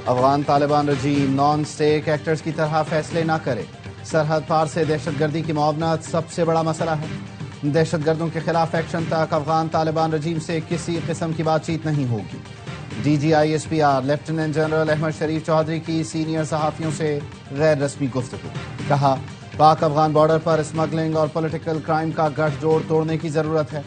افغان طالبان رجیم naan stack actors کی طرح فیصلے نہ کرے، سرحد پار سے دہشت گردی کی معاونت سب سے بڑا مسئلہ ہے، دہشت گردوں کے خلاف ایکشن تک افغان طالبان رجیم سے کسی قسم کی بات چیت نہیں ہوگی۔ D G I S P R lieutenant general Ahmed Sharif Chaudhry کی سینئر صحافیوں سے غیر رسمی گفتگو، کہا پاک افغان بارڈر پر اسمگلنگ اور پولیٹیکل کرائم کا گٹھ جوڑ توڑنے کی ضرورت ہے،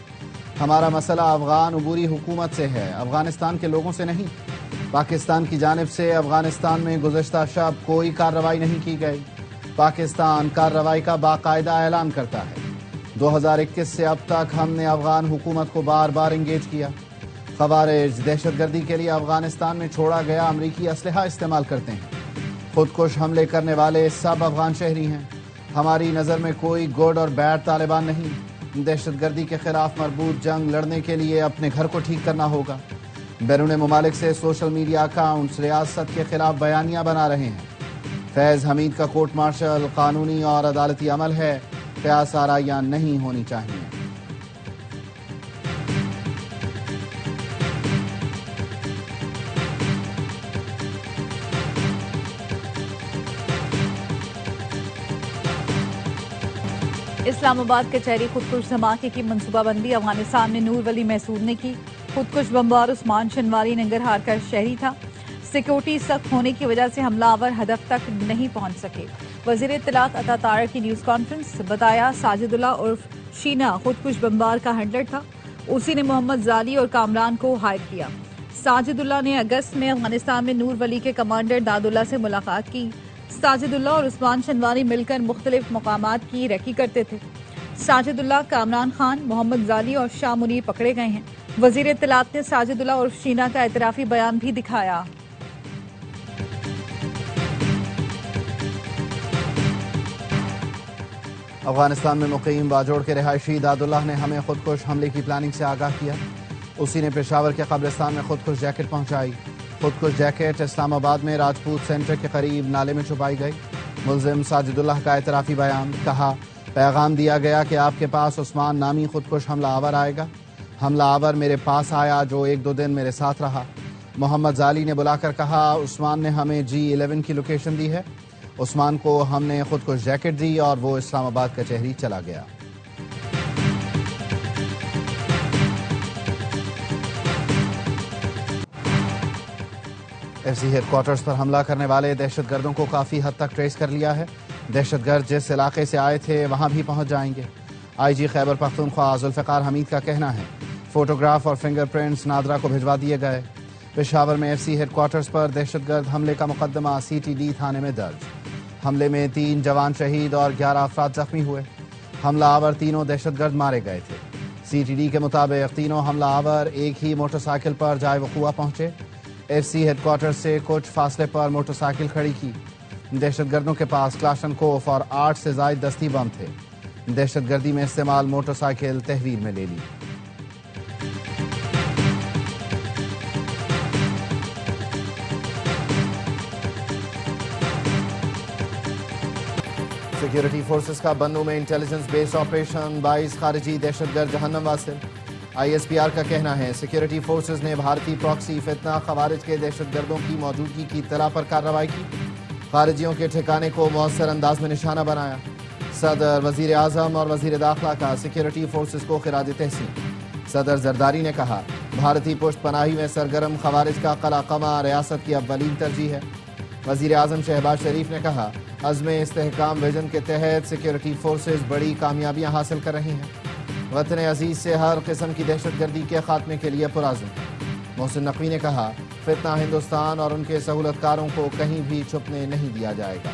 ہمارا مسئلہ افغان عبوری حکومت سے ہے، افغانستان کے لوگوں سے نہیں۔ پاکستان کی جانب سے افغانستان میں گزشتہ شب کوئی کارروائی نہیں کی گئی، پاکستان کارروائی کا باقاعدہ اعلان کرتا ہے۔ 2021 سے اب تک ہم نے افغان حکومت کو بار بار انگیج کیا۔ خوارج دہشت گردی کے لیے افغانستان میں چھوڑا گیا امریکی اسلحہ استعمال کرتے ہیں، خودکش حملے کرنے والے سب افغان شہری ہیں، ہماری نظر میں کوئی گڈ اور بیڈ طالبان نہیں، دہشت گردی کے خلاف مربوط جنگ لڑنے کے لیے اپنے گھر کو ٹھیک کرنا ہوگا۔ بیرون ممالک سے سوشل میڈیا اکاؤنٹس ریاست کے خلاف بیانیاں بنا رہے ہیں، فیض حمید کا کورٹ مارشل قانونی اور عدالتی عمل ہے، قیاس آرائیاں نہیں ہونی چاہیے۔ اسلام آباد کچہری خودکش دھماکے کی منصوبہ بندی، افغانستان میں نور ولی محسود نے کی، خودکش بمبار عثمان شنواری ننگرہار کا شہری تھا، سیکیورٹی سخت ہونے کی وجہ سے حملہ آور ہدف تک نہیں پہنچ سکے۔ وزیر اطلاعات عطا طارق کی نیوز کانفرنس، بتایا ساجد اللہ عرف شینا خودکش بمبار کا ہینڈلر تھا، اسی نے محمد زالی اور کامران کو ہائر کیا۔ ساجد اللہ نے اگست میں افغانستان میں نور ولی کے کمانڈر داد اللہ سے ملاقات کی، ساجد اللہ اور عثمان شنواری مل کر مختلف مقامات کی ریکی کرتے تھے۔ ساجد اللہ، کامران خان، محمد زالی اور شاہ منیر پکڑے گئے ہیں۔ وزیر اطلاعات نے ساجد اللہ اور شینا کا اعترافی بیان بھی دکھایا۔ افغانستان میں مقیم باجوڑ کے رہائشی داد اللہ نے ہمیں خودکش حملے کی پلاننگ سے آگاہ کیا، اسی نے پشاور کے قبرستان میں خودکش جیکٹ پہنچائی۔ خودکش جیکٹ اسلام آباد میں راجپوت سینٹر کے قریب نالے میں چھپائی گئی۔ ملزم ساجد اللہ کا اعترافی بیان، کہا پیغام دیا گیا کہ آپ کے پاس عثمان نامی خودکش حملہ آور آئے گا، حملہ آور میرے پاس آیا جو 1-2 دن میرے ساتھ رہا۔ محمد زالی نے بلا کر کہا عثمان نے ہمیں G11 کی لوکیشن دی ہے، عثمان کو ہم نے خودکش جیکٹ دی اور وہ اسلام آباد کچہری چلا گیا۔ ایف سی ہیڈ کوارٹرز پر حملہ کرنے والے دہشت گردوں کو کافی حد تک ٹریس کر لیا ہے، دہشت گرد جس علاقے سے آئے تھے وہاں بھی پہنچ جائیں گے۔ آئی جی خیبر پختونخوا ذوالفقار حمید کا کہنا ہے فوٹوگراف اور فنگر پرنٹس نادرا کو بھجوا دیے گئے۔ پشاور میں ایف سی ہیڈ کوارٹرز پر دہشت گرد حملے کا مقدمہ CTD تھانے میں درج، حملے میں 3 جوان شہید اور 11 افراد زخمی ہوئے، حملہ آور تینوں دہشت گرد مارے گئے تھے۔ CTD کے مطابق تینوں حملہ آور ایک ہی موٹر سائیکل پر جائے وقوع پہنچے، ایف سی ہیڈ کوارٹر سے کچھ فاصلے پر موٹر سائیکل کھڑی کی۔ دہشت گردوں کے پاس کلاشنکوف اور 8 سے زائد دستی بم تھے، دہشت گردی میں استعمال موٹر سائیکل تحویل میں لے لی۔ سیکیورٹی فورسز کا بنوں میں انٹیلیجنس بیسڈ آپریشن 22 خارجی دہشت گرد جہنم واصل۔ ISPR کا کہنا ہے سیکیورٹی فورسز نے بھارتی پراکسی فتنہ خوارج کے دہشت گردوں کی موجودگی کی اطلاع پر کارروائی کی، خارجیوں کے ٹھکانے کو مؤثر انداز میں نشانہ بنایا۔ صدر، وزیر اعظم اور وزیر داخلہ کا سیکیورٹی فورسز کو خراج تحسین۔ صدر زرداری نے کہا بھارتی پشت پناہی میں سرگرم خوارج کا قلع قمع ریاست کی اولین ترجیح ہے۔ وزیر اعظم شہباز شریف نے کہا عزم استحکام ویژن کے تحت سیکیورٹی فورسز بڑی کامیابیاں حاصل کر رہی ہیں، وطن عزیز سے ہر قسم کی دہشت گردی کے خاتمے کے لیے پرعزم ہے۔ محسن نقوی نے کہا فتنہ ہندوستان اور ان کے سہولت کاروں کو کہیں بھی چھپنے نہیں دیا جائے گا۔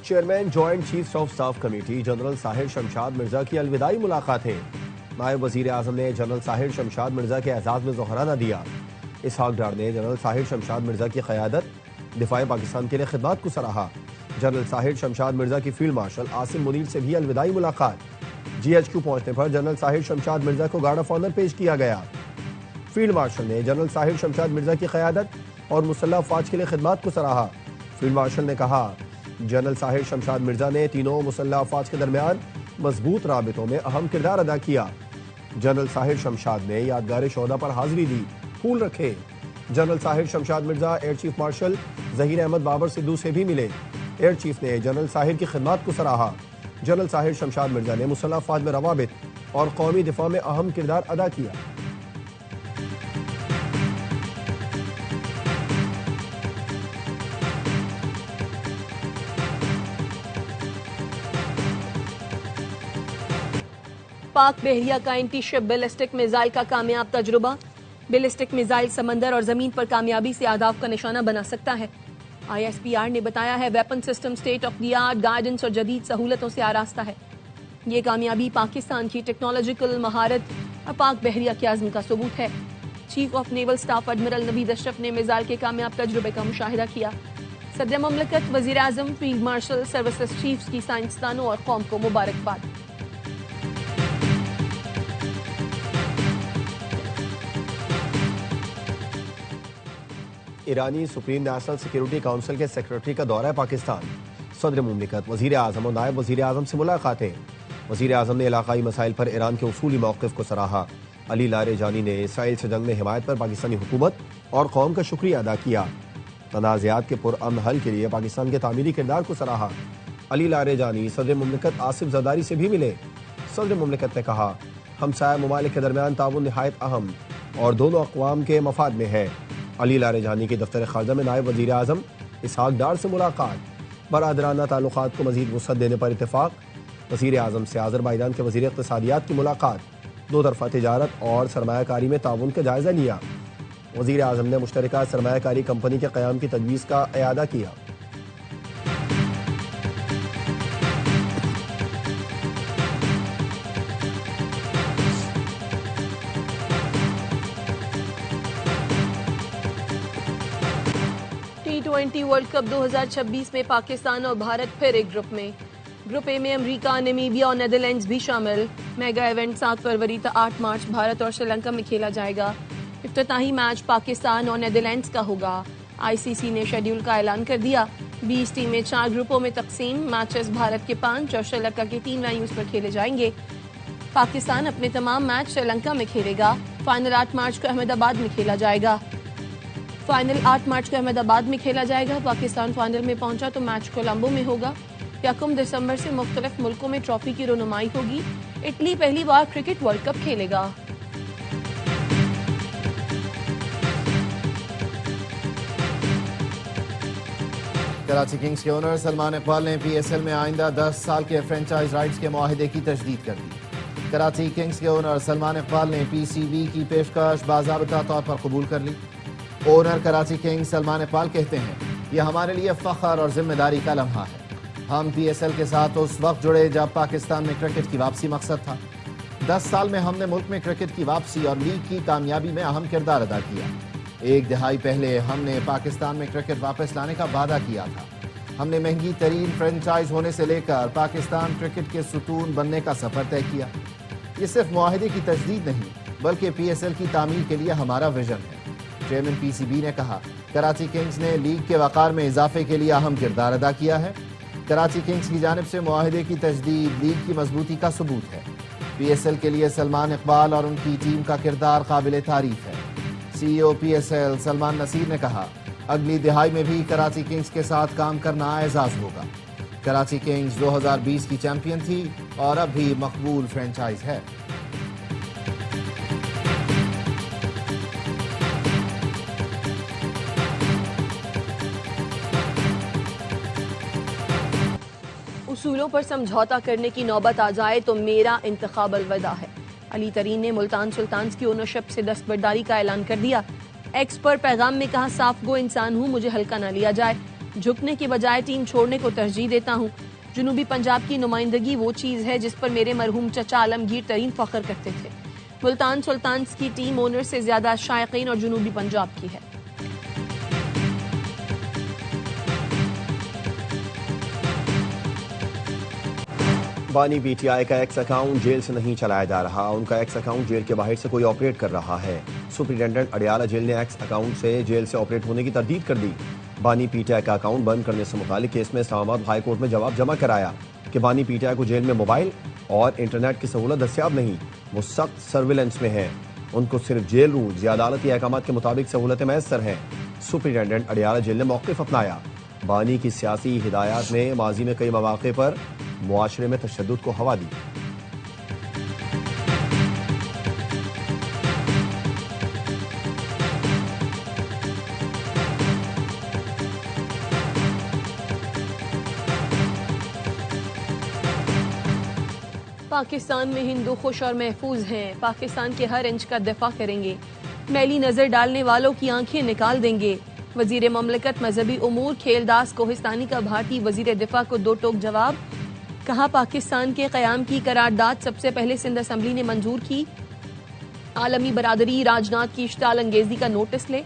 Chairman joint chief of staff committee general Sahir Shamshad Mirza کی الوداعی ملاقات ہے۔ نائب وزیر اعظم نے جنرل ساحر شمشاد مرزا کے اعزاز میں ظہرانہ دیا۔ اسحاق ڈار نے جنرل ساحر شمشاد مرزا کی قیادت دفاع پاکستان کے لیے خدمات کو سراہا۔ جنرل ساحر شمشاد مرزا کی فیلڈ مارشل عاصم منیر سے بھی الوداعی ملاقات۔ GHQ پہنچنے پر جنرل ساحر شمشاد مرزا کو گارڈ آف آنر پیش کیا گیا۔ فیلڈ مارشل نے جنرل ساحر شمشاد مرزا کی قیادت اور مسلح افواج کے لیے خدمات کو سراہا۔ فیلڈ مارشل نے کہا جنرل ساحر شمشاد مرزا نے تینوں مسلح افواج کے درمیان مضبوط رابطوں میں اہم کردار ادا کیا۔ جنرل ساحر شمشاد نے یادگار شہداء پر حاضری دی، پھول رکھے۔ General Sahir Shamshad Mirza air chief marshal Zaheer Ahmed Babar Sidhu سے بھی ملے۔ ایئر چیف نے جنرل ساحر کی خدمات کو سراہا۔ جنرل ساحر شمشاد مرزا نے مسلح افواج میں روابط اور قومی دفاع میں اہم کردار ادا کیا۔ پاک بحریہ کا اینٹی شپ بیلسٹک میزائل کا کامیاب تجربہ۔ بیلسٹک میزائل سمندر اور زمین پر کامیابی سے اہداف کا نشانہ بنا سکتا ہے۔ آئی ایس پی آر نے بتایا ہے weapon system state of the art, guidance اور جدید سہولتوں سے آراستہ ہے۔ یہ کامیابی پاکستان کی ٹیکنالوجیکل مہارت اور پاک بحریہ کے عزم کا ثبوت ہے۔ Chief of naval staff admiral Naveed Ashraf نے میزائل کے کامیاب تجربے کا مشاہدہ کیا۔ صدر مملکت، وزیر اعظم، فیلڈ مارشل، سروسز چیفز کی سائنسدانوں اور قوم کو مبارکباد۔ ایرانی سپریم نیشنل سیکیورٹی کونسل کے سیکرٹری کا دورہ پاکستان۔ صدر مملکت، وزیر اعظم اور نائب وزیر اعظم سے ملاقاتیں۔ وزیر اعظم نے علاقائی مسائل پر ایران کے اصولی موقف کو سراہا۔ علی لاریجانی نے اسرائیل سے جنگ میں حمایت پر پاکستانی حکومت اور قوم کا شکریہ ادا کیا۔ تنازعات کے پرامن حل کے لیے پاکستان کے تعمیری کردار کو سراہا۔ علی لاریجانی صدر مملکت آصف زرداری سے بھی ملے۔ صدر مملکت نے کہا ہمسایہ ممالک کے درمیان تعاون نہایت اہم اور دونوں اقوام کے مفاد میں ہے۔ علی لاریجانی کے دفتر خارجہ میں نائب وزیر اعظم اسحاق ڈار سے ملاقات۔ برادرانہ تعلقات کو مزید وسعت دینے پر اتفاق۔ وزیر اعظم سے آذربائیجان کے وزیر اقتصادیات کی ملاقات۔ دو طرفہ تجارت اور سرمایہ کاری میں تعاون کا جائزہ لیا۔ وزیر اعظم نے مشترکہ سرمایہ کاری کمپنی کے قیام کی تجویز کا اعادہ کیا۔ T20 ورلڈ کپ 2026 میں پاکستان اور بھارت پھر ایک گروپ میں۔ گروپ اے میں امریکہ، نمیبیا اور نیدرلینڈز بھی شامل۔ میگا ایونٹ 7 فروری تا 8 مارچ بھارت اور سری لنکا میں کھیلا جائے گا۔ افتتاحی میچ پاکستان اور نیدرلینڈز کا ہوگا۔ آئی سی سی نے شیڈیول کا اعلان کر دیا۔ 20 ٹیمیں 4 گروپوں میں تقسیم۔ میچز بھارت کے 5 اور سری لنکا کے 3 وینیوز پر کھیلے جائیں گے۔ پاکستان اپنے تمام میچ سری لنکا میں کھیلے گا۔ فائنل 8 مارچ کو احمد آباد میں کھیلا جائے گا۔ پاکستان فائنل میں پہنچا تو میچ کولمبو میں ہوگا۔ 1 دسمبر سے مختلف ملکوں میں ٹرافی کی رونمائی ہوگی۔ اٹلی پہلی بار کرکٹ ورلڈ کپ کھیلے گا۔ کراچی کنگز کے اونر سلمان اقبال نے پی ایس ایل میں آئندہ 10 سال کے فرینچائز رائٹس کے معاہدے کی تجدید کر دی۔ کراچی کنگز کے اونر سلمان اقبال نے پی سی بی کی پیشکش باضابطہ طور پر قبول کر لی۔ اونر کراچی کنگز سلمان اقبال کہتے ہیں یہ ہمارے لیے فخر اور ذمہ داری کا لمحہ ہے۔ ہم پی ایس ایل کے ساتھ اس وقت جڑے جب پاکستان میں کرکٹ کی واپسی مقصد تھا۔ 10 سال میں ہم نے ملک میں کرکٹ کی واپسی اور لیگ کی کامیابی میں اہم کردار ادا کیا۔ 1 دہائی پہلے ہم نے پاکستان میں کرکٹ واپس لانے کا وعدہ کیا تھا۔ ہم نے مہنگی ترین فرینچائز ہونے سے لے کر پاکستان کرکٹ کے ستون بننے کا سفر طے کیا۔ یہ صرف معاہدے کی تجدید نہیں بلکہ پی ایس ایل کی تعمیر کے لیے ہمارا ویژن ہے۔ چیئرمین پی سی بی نے کہا کراچی کنگز نے لیگ کے وقار میں اضافے کے لیے اہم کردار ادا کیا ہے۔ کراچی کنگز کی جانب سے معاہدے کی تجدید لیگ کی مضبوطی کا ثبوت ہے۔ پی ایس ایل کے لیے سلمان اقبال اور ان کی ٹیم کا کردار قابل تعریف ہے۔ C E O P S L Salman Naseer نے کہا اگلی دہائی میں بھی کراچی کنگز کے ساتھ کام کرنا اعزاز ہوگا۔ کراچی کنگز 2020 کی چیمپئن تھی اور اب بھی مقبول فرینچائز ہے۔ اصولوں پر سمجھوتا کرنے کی نوبت آ جائے تو میرا انتخاب الوداع ہے۔ علی ترین نے ملتان سلطانز کی اونرشپ سے دستبرداری کا اعلان کر دیا۔ ایکس پر پیغام میں کہا صاف گو انسان ہوں، مجھے ہلکا نہ لیا جائے۔ جھکنے کی بجائے ٹیم چھوڑنے کو ترجیح دیتا ہوں۔ جنوبی پنجاب کی نمائندگی وہ چیز ہے جس پر میرے مرحوم چچا عالمگیر ترین فخر کرتے تھے۔ ملتان سلطانز کی ٹیم اونر سے زیادہ شائقین اور جنوبی پنجاب کی ہے۔ بانی پی ٹی آئی کا ایکس اکاؤنٹ جیل سے نہیں چلایا جا رہا، ان کا ایکس اکاؤنٹ جیل کے باہر سے کوئی آپریٹ کر رہا ہے۔ سپرنٹینڈنٹ اڈیالہ جیل نے ایکس اکاؤنٹ سے جیل سے آپریٹ ہونے کی تردید کر دی۔ بانی پی ٹی آئی کا اکاؤنٹ بند کرنے سے متعلق کیس میں اسلام آباد ہائی کورٹ میں جواب جمع کرایا۔ کہ بانی پی ٹی آئی کو جیل میں موبائل اور انٹرنیٹ کی سہولت دستیاب نہیں، وہ سخت سرویلنس میں ہیں، ان کو صرف جیل رولز یا عدالتی احکامات کے مطابق سہولتیں میسر ہیں۔ سپرنٹینڈنٹ اڈیالہ جیل نے موقف اپنایا۔ بانی کی سیاسی ہدایات نے ماضی میں کئی مواقع پر معاشرے میں تشدد کو ہوا دی۔ پاکستان میں ہندو خوش اور محفوظ ہیں، پاکستان کے ہر انچ کا دفاع کریں گے، میلی نظر ڈالنے والوں کی آنکھیں نکال دیں گے۔ وزیر مملکت مذہبی امور کھیل داس کوہستانی کا بھارتی وزیر دفاع کو دو ٹوک جواب، کہا پاکستان کے قیام کی قرارداد سب سے پہلے سندھ اسمبلی نے منظور کی، عالمی برادری راجناتھ کی اشتعال انگیزی کا نوٹس لے۔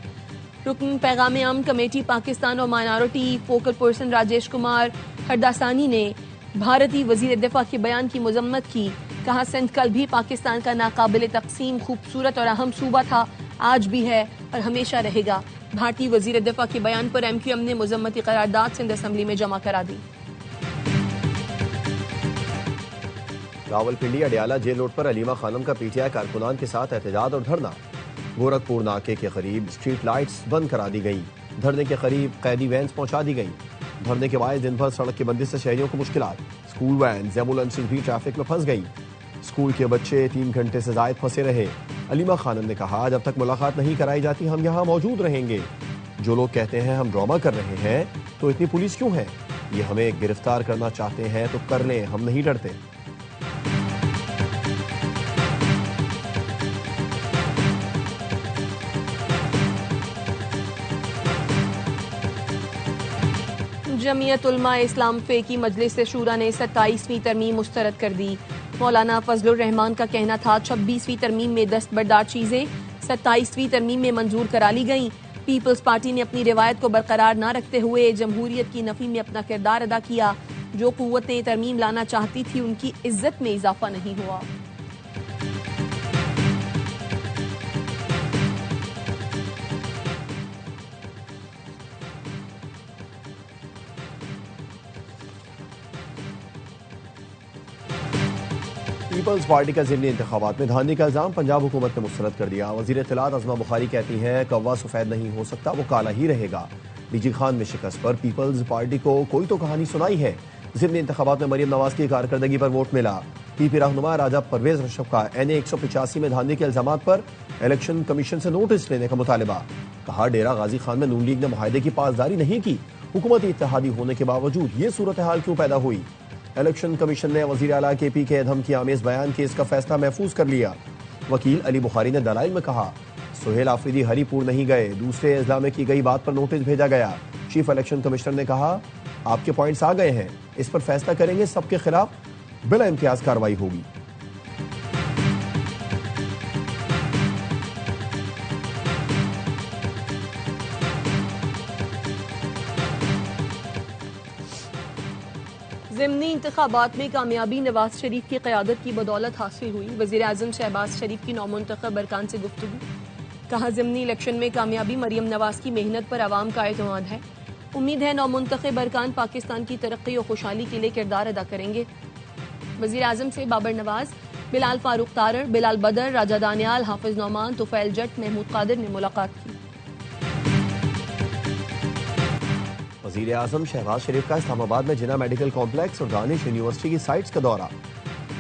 رکن پیغام امن کمیٹی پاکستان اور minority focal person Rajesh Kumar Hardasani نے بھارتی وزیر دفاع کے بیان کی مذمت کی، کہا سندھ کل بھی پاکستان کا ناقابل تقسیم خوبصورت اور اہم صوبہ تھا، آج بھی ہے اور ہمیشہ رہے گا۔ بھارتی وزیر دفاع کے بیان پر ایم کیو ایم نے مذمتی قرارداد سندھ اسمبلی میں جمع کرا دی۔ راولپنڈی اڈیالہ جیل روڈ پر علیمہ خانم کا پی ٹی آئی کارکنان کے ساتھ احتجاج اور دھرنا۔ گورکھپور ناکے کے قریب اسٹریٹ لائٹس بند کرا دی گئیں، دھرنے کے قریب قیدی وینز پہنچا دی گئیں۔ دھرنے کے باعث دن بھر سڑک کی بندش سے شہریوں کو مشکلات، اسکول وینز ایمبولینسز بھی ٹریفک میں پھنس گئی، اسکول کے بچے 3 گھنٹے سے زائد پھنسے رہے۔ علیمہ خانم نے کہا جب تک ملاقات نہیں کرائی جاتی ہم یہاں موجود رہیں گے۔ جو لوگ کہتے ہیں ہم ڈرامہ کر رہے ہیں تو اتنی پولیس کیوں ہے؟ یہ ہمیں گرفتار کرنا چاہتے ہیں تو کر لیں، ہم نہیں ڈرتے۔ جمعیت علماء اسلام فے کی مجلس شورا نے 27ویں ترمیم مسترد کر دی۔ مولانا فضل الرحمان کا کہنا تھا 26ویں ترمیم میں دستبردار چیزیں 27ویں ترمیم میں منظور کرا لی گئیں۔ پیپلز پارٹی نے اپنی روایت کو برقرار نہ رکھتے ہوئے جمہوریت کی نفی میں اپنا کردار ادا کیا، جو قوتیں ترمیم لانا چاہتی تھی ان کی عزت میں اضافہ نہیں ہوا۔ پیپلز پارٹی کا ضمنی انتخابات میں دھاندلی کا الزام پنجاب حکومت نے مسترد کر دیا۔ وزیر اطلاعات عظمہ بخاری کہتی ہیں کوا سفید نہیں ہو سکتا، وہ کالا ہی رہے گا۔ ڈی جی خان میں شکست پر پیپلز پارٹی کو کوئی تو کہانی سنائی ہے۔ ضمنی انتخابات میں مریم نواز کی کارکردگی پر ووٹ ملا۔ پی پی رہنما راجہ پرویز اشرف کا NA 185 میں دھاندلی کے الزامات پر الیکشن کمیشن سے نوٹس لینے کا مطالبہ۔ کہا ڈیرہ غازی خان میں نون لیگ نے معاہدے کی پاسداری نہیں کی، حکومتی اتحادی ہونے کے باوجود یہ صورتحال کیوں پیدا ہوئی؟ الیکشن کمیشن نے وزیر اعلیٰ کے پی کے دھمکی آمیز بیان کے اس کا فیصلہ محفوظ کر لیا۔ وکیل علی بخاری نے دلائل میں کہا سہیل آفریدی ہری پور نہیں گئے، دوسرے اضلاع میں کی گئی بات پر نوٹس بھیجا گیا۔ چیف الیکشن کمشنر نے کہا آپ کے پوائنٹس آ گئے ہیں، اس پر فیصلہ کریں گے، سب کے خلاف بلا امتیاز کارروائی ہوگی۔ ضمنی انتخابات میں کامیابی نواز شریف کی قیادت کی بدولت حاصل ہوئی، وزیر اعظم شہباز شریف کی نومنتخب ارکان سے گفتگو۔ کہا ضمنی الیکشن میں کامیابی مریم نواز کی محنت پر عوام کا اعتماد ہے، امید ہے نومنتخب ارکان پاکستان کی ترقی اور خوشحالی کے لیے کردار ادا کریں گے۔ وزیر اعظم سے بابر نواز، بلال فاروق تارڑ، بلال بدر، راجہ دانیال، حافظ نعمان، طفیل جٹ، محمود قادر نے ملاقات کی۔ وزیر اعظم شہباز شریف کا اسلام آباد میں جناح میڈیکل کمپلیکس اور دانش یونیورسٹی کی سائٹس کا دورہ،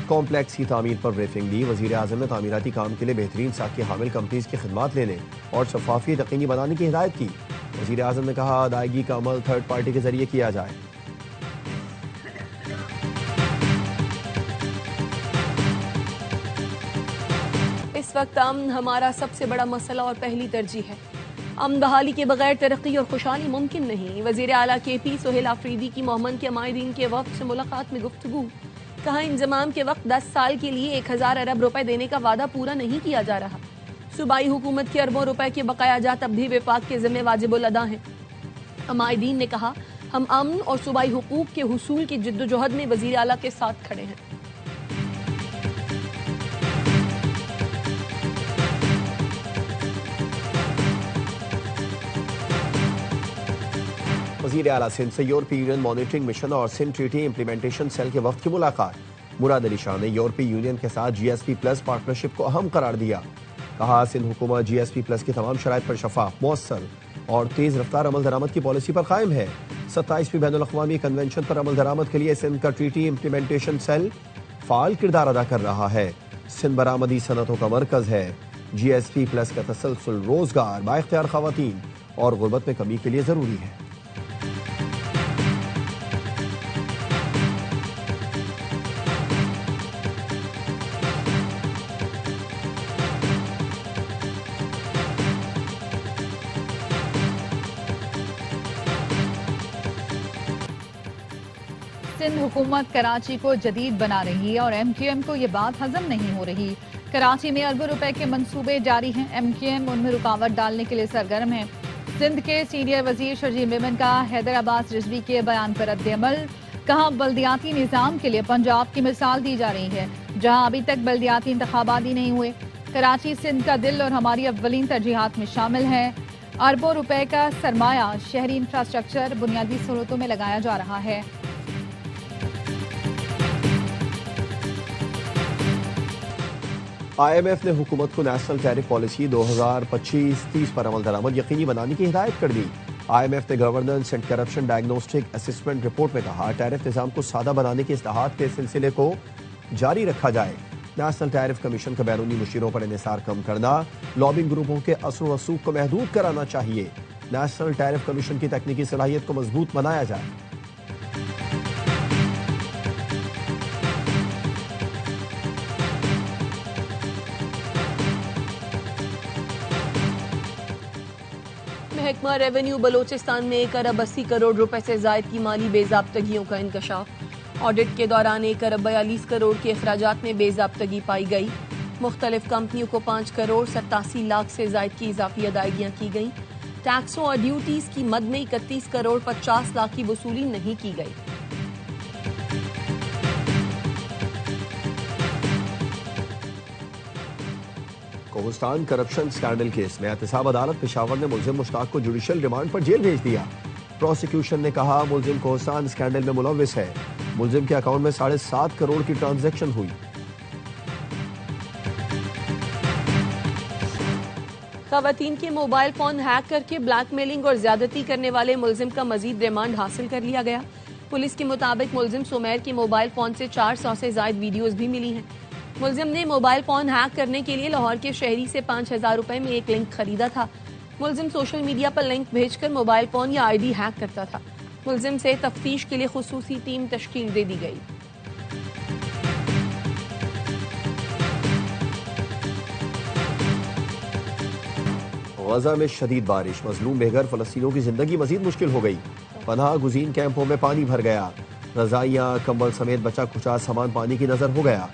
کمپلیکس کی تعمیر پر بریفنگ دی۔ وزیر اعظم نے تعمیراتی کام کے لیے بہترین ساکھ کی حامل کمپنیز کی خدمات لینے اور شفافیت یقینی بنانے کی ہدایت کی۔ وزیر اعظم نے کہا ادائیگی کا عمل تھرڈ پارٹی کے ذریعے کیا جائے۔ اس وقت امن ہمارا سب سے بڑا مسئلہ اور پہلی ترجیح ہے، امن بحالی کے بغیر ترقی اور خوشحالی ممکن نہیں۔ وزیر اعلیٰ کے پی سہیل آفریدی کی مومن کے عمائدین کے وفد سے ملاقات میں گفتگو۔ کہا انضمام کے وقت 10 سال کے لیے 1000 ارب روپے دینے کا وعدہ پورا نہیں کیا جا رہا، صوبائی حکومت کے اربوں روپے کے بقایا جات اب بھی وفاق کے ذمہ واجب الادا ہیں۔ عمائدین نے کہا ہم امن اور صوبائی حقوق کے حصول کی جدوجہد میں وزیر اعلیٰ کے ساتھ کھڑے ہیں۔ وزیر وزیر اعلیٰ سندھ سے یورپی یونین مانیٹرنگ مشن اور سندھ ٹریٹی امپلیمنٹیشن سیل کے وقت کی ملاقات۔ مراد علی شاہ نے یورپی یونین کے ساتھ جی ایس پی پلس پارٹنرشپ کو اہم قرار دیا۔ کہا سندھ حکومت جی ایس پی پلس کی تمام شرائط پر شفاف، مؤثر اور تیز رفتار عمل درآمد کی پالیسی پر قائم ہے۔ 27ویں بین الاقوامی کنونشن پر عمل درآمد کے لیے سندھ کا ٹریٹی امپلیمنٹیشن سیل فعال کردار ادا کر رہا ہے۔ سندھ برآمدی صنعتوں کا مرکز ہے۔ جی ایس پی پلس کا تسلسل روزگار، بااختیار خواتین اور غربت میں کمی کے لیے ضروری ہے۔ سندھ حکومت کراچی کو جدید بنا رہی ہے اور ایم کیو ایم کو یہ بات ہضم نہیں ہو رہی۔ کراچی میں اربوں روپے کے منصوبے جاری ہیں، ایم کیو ایم ان میں رکاوٹ ڈالنے کے لیے سرگرم ہے۔ سندھ کے سینئر وزیر شرجیل میمن کا حیدرآباد رضوی کے بیان پر رد عمل، کہا بلدیاتی نظام کے لیے پنجاب کی مثال دی جا رہی ہے جہاں ابھی تک بلدیاتی انتخابات ہی نہیں ہوئے۔ کراچی سندھ کا دل اور ہماری اولین ترجیحات میں شامل ہے۔ اربوں روپے کا سرمایہ شہری انفراسٹرکچر، بنیادی سہولتوں میں لگایا جا رہا ہے۔ آئی ایم ایف نے حکومت کو نیشنل ٹیرف پالیسی 2025-30 پر عمل درآمد یقینی بنانے کی ہدایت کر دی۔ آئی ایم ایف نے governance and corruption diagnostic assessment report میں کہا ٹیرف نظام کو سادہ بنانے کے اصلاحات کے سلسلے کو جاری رکھا جائے۔ نیشنل ٹیرف کمیشن کا بیرونی مشیروں پر انحصار کم کرنا، لابنگ گروپوں کے اثر و رسوخ کو محدود کرانا چاہیے۔ نیشنل ٹیرف کمیشن کی تکنیکی صلاحیت کو مضبوط بنایا جائے۔ محکمہ ریونیو بلوچستان میں 1 ارب 80 کروڑ روپے سے زائد کی مالی بے ضابطگیوں کا انکشاف۔ آڈٹ کے دوران 1 ارب 42 کروڑ کے اخراجات میں بے ضابطگی پائی گئی۔ مختلف کمپنیوں کو 5 کروڑ 87 لاکھ سے زائد کی اضافی ادائیگیاں کی گئیں۔ ٹیکسوں اور ڈیوٹیز کی مد میں 31 کروڑ 50 لاکھ کی وصولی نہیں کی گئی۔ کوہستان کرپشن سکینڈل کیس میں احتساب عدالت پشاور نے ملزم مشتاق کو جوڈیشل ریمانڈ پر جیل بھیج دیا۔ پروسیکیوشن نے کہا ملزم کوہستان سکینڈل میں ملوث ہے۔ ملزم کے اکاؤنٹ میں 7.5 کروڑ کی ٹرانزیکشن ہوئی۔ خواتین کے موبائل فون ہیک کر کے بلیک میلنگ اور زیادتی کرنے والے ملزم کا مزید ریمانڈ حاصل کر لیا گیا۔ پولیس کے مطابق ملزم سمیر کے موبائل فون سے 400 سے زائد ویڈیوز بھی ملی ہیں۔ ملزم نے موبائل فون ہیک کرنے کے لیے لاہور کے شہری سے 5,000 روپے میں ایک لنک خریدا تھا۔ ملزم سوشل میڈیا پر لنک بھیج کر موبائل فون یا آئی ڈی ہیک کرتا تھا۔ ملزم سے تفتیش کے لیے خصوصی ٹیم تشکیل دے دی گئی۔ غزہ میں شدید بارش، مظلوم بے گھر فلسطینیوں کی زندگی مزید مشکل ہو گئی۔ پناہ گزین کیمپوں میں پانی بھر گیا۔ رضائیاں، کمبل سمیت بچا کھچا سامان پانی کی نظر ہو گیا۔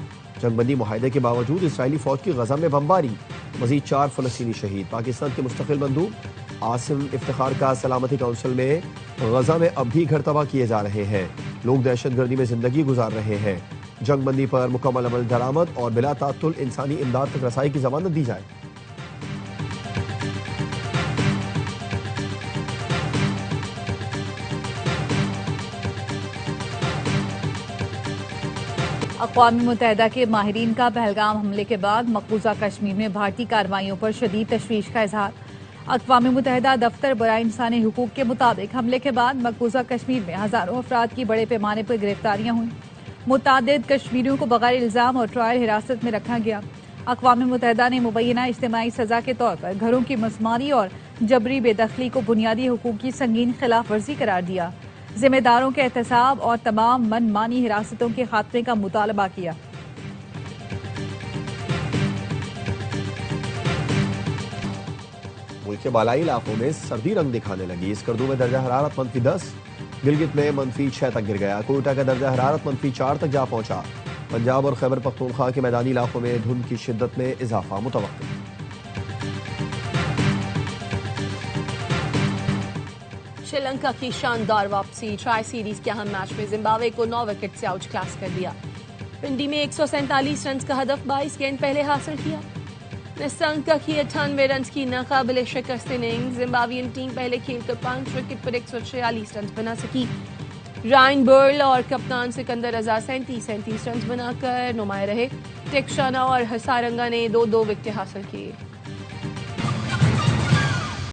جنگ بندی معاہدے کے باوجود اسرائیلی فوج کی غزہ میں بمباری، مزید 4 فلسطینی شہید۔ پاکستان کے مستقل مندوب عاصم افتخار کا سلامتی کونسل میں غزہ میں اب بھی گھر تباہ کیے جا رہے ہیں، لوگ دہشت گردی میں زندگی گزار رہے ہیں۔ جنگ بندی پر مکمل عمل درآمد اور بلا تعطل انسانی امداد تک رسائی کی ضمانت دی جائے۔ اقوام متحدہ کے ماہرین کا پہلگام حملے کے بعد مقبوضہ کشمیر میں بھارتی کارروائیوں پر شدید تشویش کا اظہار۔ اقوام متحدہ دفتر برائے انسانی حقوق کے مطابق حملے کے بعد مقبوضہ کشمیر میں ہزاروں افراد کی بڑے پیمانے پر گرفتاریاں ہوئیں۔ متعدد کشمیریوں کو بغیر الزام اور ٹرائل حراست میں رکھا گیا۔ اقوام متحدہ نے مبینہ اجتماعی سزا کے طور پر گھروں کی مسماری اور جبری بے دخلی کو بنیادی حقوق کی سنگین خلاف ورزی قرار دیا۔ ذمہ داروں کے احتساب اور تمام من مانی حراستوں کے خاتمے کا مطالبہ کیا۔ ملک کے بالائی علاقوں میں سردی رنگ دکھانے لگی۔ اسکردو میں درجہ حرارت -10، گلگت میں -6 تک گر گیا۔ کوئٹہ کا درجہ حرارت -4 تک جا پہنچا۔ پنجاب اور خیبر پختونخوا کے میدانی علاقوں میں دھند کی شدت میں اضافہ متوقع۔ شری لنکا کی شاندار واپسی، ٹرائی سیریز کے اہم میچ میں زمبابوے کو 9 وکٹ سے آؤٹ کلاس کر دیا۔ پنڈی میں 147 رنز کا ہدف 22 گیند پہلے حاصل کیا۔ نسانکا کی 98 رنز کی ناقابل شکست اننگز، زمبابوین ٹیم پہلے کھیل کر 5 وکٹ پر 146 رنز بنا سکی۔ رائن برل اور کپتان سکندر رضا 37 رنز بنا کر نمایاں رہے۔ ٹیکشانا اور ہسارنگا نے 2 وکٹیں حاصل کی۔